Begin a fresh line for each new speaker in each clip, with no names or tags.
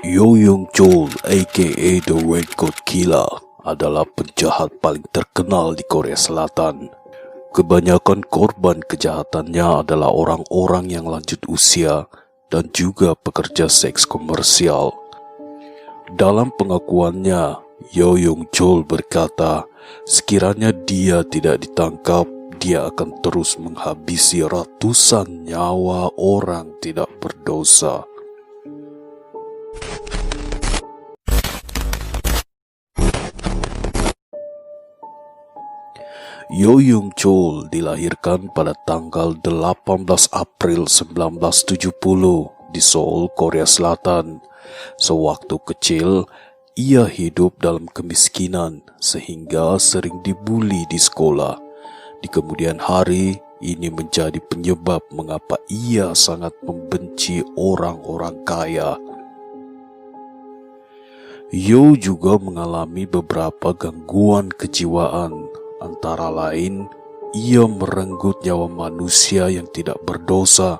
Yo-Young Chol aka The Raincoat Killer adalah penjahat paling terkenal di Korea Selatan. Kebanyakan korban kejahatannya adalah orang-orang yang lanjut usia dan juga pekerja seks komersial. Dalam pengakuannya, Yo-Young Chol berkata, sekiranya dia tidak ditangkap, dia akan terus menghabisi ratusan nyawa orang tidak berdosa. Yo-Young Chol dilahirkan pada tanggal 18 April 1970 di Seoul, Korea Selatan. Sewaktu kecil, ia hidup dalam kemiskinan sehingga sering dibuli di sekolah. Di kemudian hari, ini menjadi penyebab mengapa ia sangat membenci orang-orang kaya. Yo juga mengalami beberapa gangguan kejiwaan. Antara lain, ia merenggut nyawa manusia yang tidak berdosa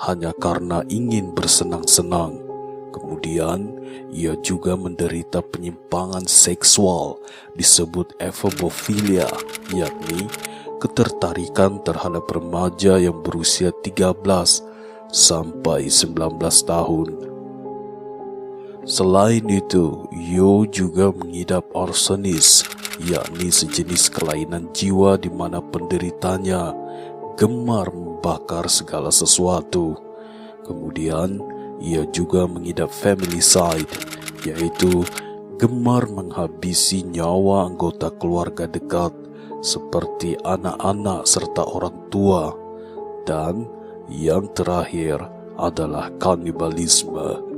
hanya karena ingin bersenang-senang. Kemudian, ia juga menderita penyimpangan seksual disebut ephebophilia, yakni ketertarikan terhadap remaja yang berusia 13 sampai 19 tahun. Selain itu, Yo juga mengidap arsenis, yakni sejenis kelainan jiwa di mana penderitanya gemar membakar segala sesuatu. Kemudian, ia juga mengidap familicide, yaitu gemar menghabisi nyawa anggota keluarga dekat seperti anak-anak serta orang tua. Dan yang terakhir adalah kanibalisme.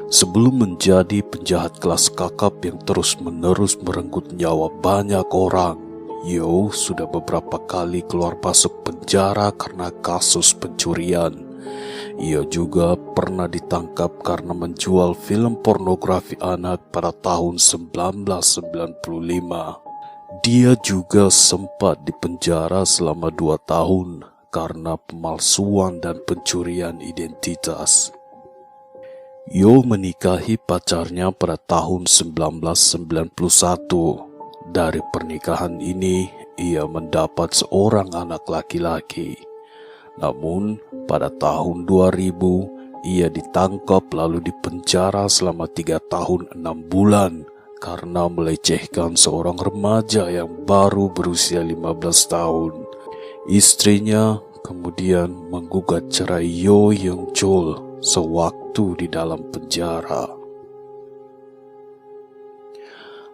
Sebelum menjadi penjahat kelas kakap yang terus-menerus merenggut nyawa banyak orang, Yo sudah beberapa kali keluar masuk penjara karena kasus pencurian. Ia juga pernah ditangkap karena menjual film pornografi anak pada tahun 1995. Dia juga sempat dipenjara selama 2 tahun karena pemalsuan dan pencurian identitas. Yo menikahi pacarnya pada tahun 1991. Dari pernikahan ini, ia mendapat seorang anak laki-laki. Namun, pada tahun 2000, ia ditangkap lalu dipenjara selama 3 tahun 6 bulan karena melecehkan seorang remaja yang baru berusia 15 tahun. Istrinya kemudian menggugat cerai Yo-Young Chol sewaktu di dalam penjara.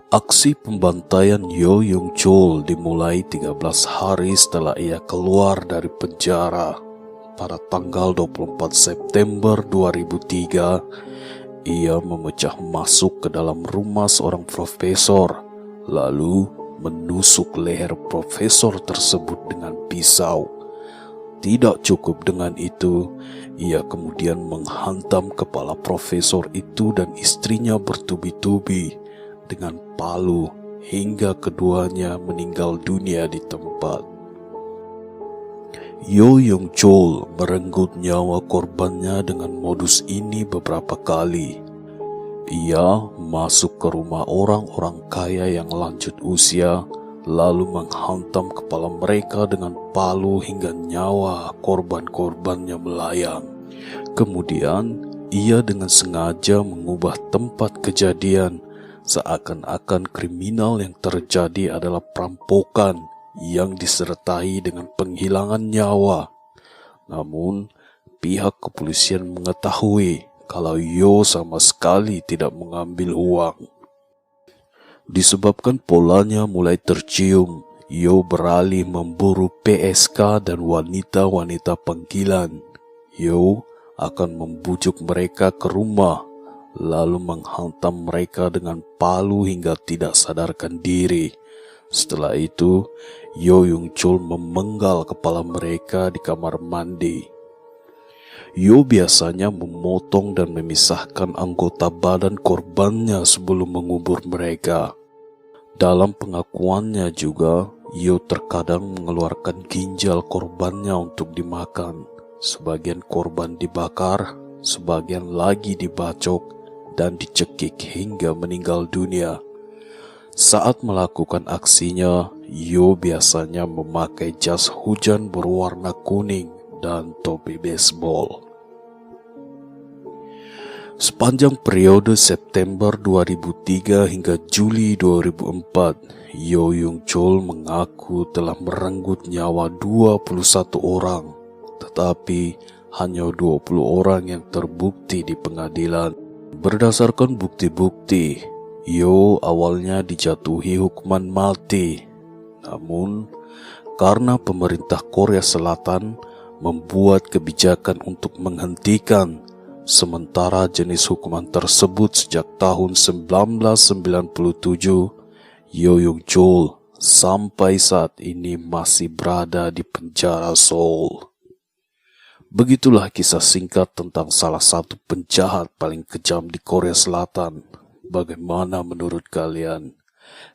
Aksi pembantaian Yo-Young Chol dimulai 13 hari setelah ia keluar dari penjara. Pada tanggal 24 September 2003, ia memecah masuk ke dalam rumah seorang profesor, lalu menusuk leher profesor tersebut dengan pisau. Tidak cukup dengan itu, ia kemudian menghantam kepala profesor itu dan istrinya bertubi-tubi dengan palu hingga keduanya meninggal dunia di tempat. Yo-Young Chol merenggut nyawa korbannya dengan modus ini beberapa kali. Ia masuk ke rumah orang-orang kaya yang lanjut usia, lalu menghantam kepala mereka dengan palu hingga nyawa korban-korbannya melayang. Kemudian, ia dengan sengaja mengubah tempat kejadian seakan-akan kriminal yang terjadi adalah perampokan yang disertai dengan penghilangan nyawa. Namun, pihak kepolisian mengetahui kalau Yo sama sekali tidak mengambil uang. Disebabkan polanya mulai tercium, Yo beralih memburu PSK dan wanita-wanita panggilan. Yo akan membujuk mereka ke rumah, lalu menghantam mereka dengan palu hingga tidak sadarkan diri. Setelah itu, Yo-Young Chol memenggal kepala mereka di kamar mandi. Yo biasanya memotong dan memisahkan anggota badan korbannya sebelum mengubur mereka. Dalam pengakuannya juga, Yo terkadang mengeluarkan ginjal korbannya untuk dimakan. Sebagian korban dibakar, sebagian lagi dibacok dan dicekik hingga meninggal dunia. Saat melakukan aksinya, Yo biasanya memakai jas hujan berwarna kuning dan topi baseball. Sepanjang periode September 2003 hingga Juli 2004, Yo Yung Chol mengaku telah merenggut nyawa 21 orang, tetapi hanya 20 orang yang terbukti di pengadilan. Berdasarkan bukti-bukti, Yo awalnya dijatuhi hukuman mati. Namun, karena pemerintah Korea Selatan membuat kebijakan untuk menghentikan sementara jenis hukuman tersebut sejak tahun 1997, Yo Yung Chol sampai saat ini masih berada di penjara Seoul. Begitulah kisah singkat tentang salah satu penjahat paling kejam di Korea Selatan. Bagaimana menurut kalian?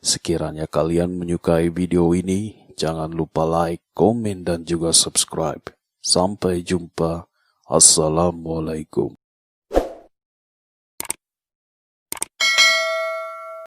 Sekiranya kalian menyukai video ini, jangan lupa like, komen, dan juga subscribe. Sampai jumpa. Assalamualaikum.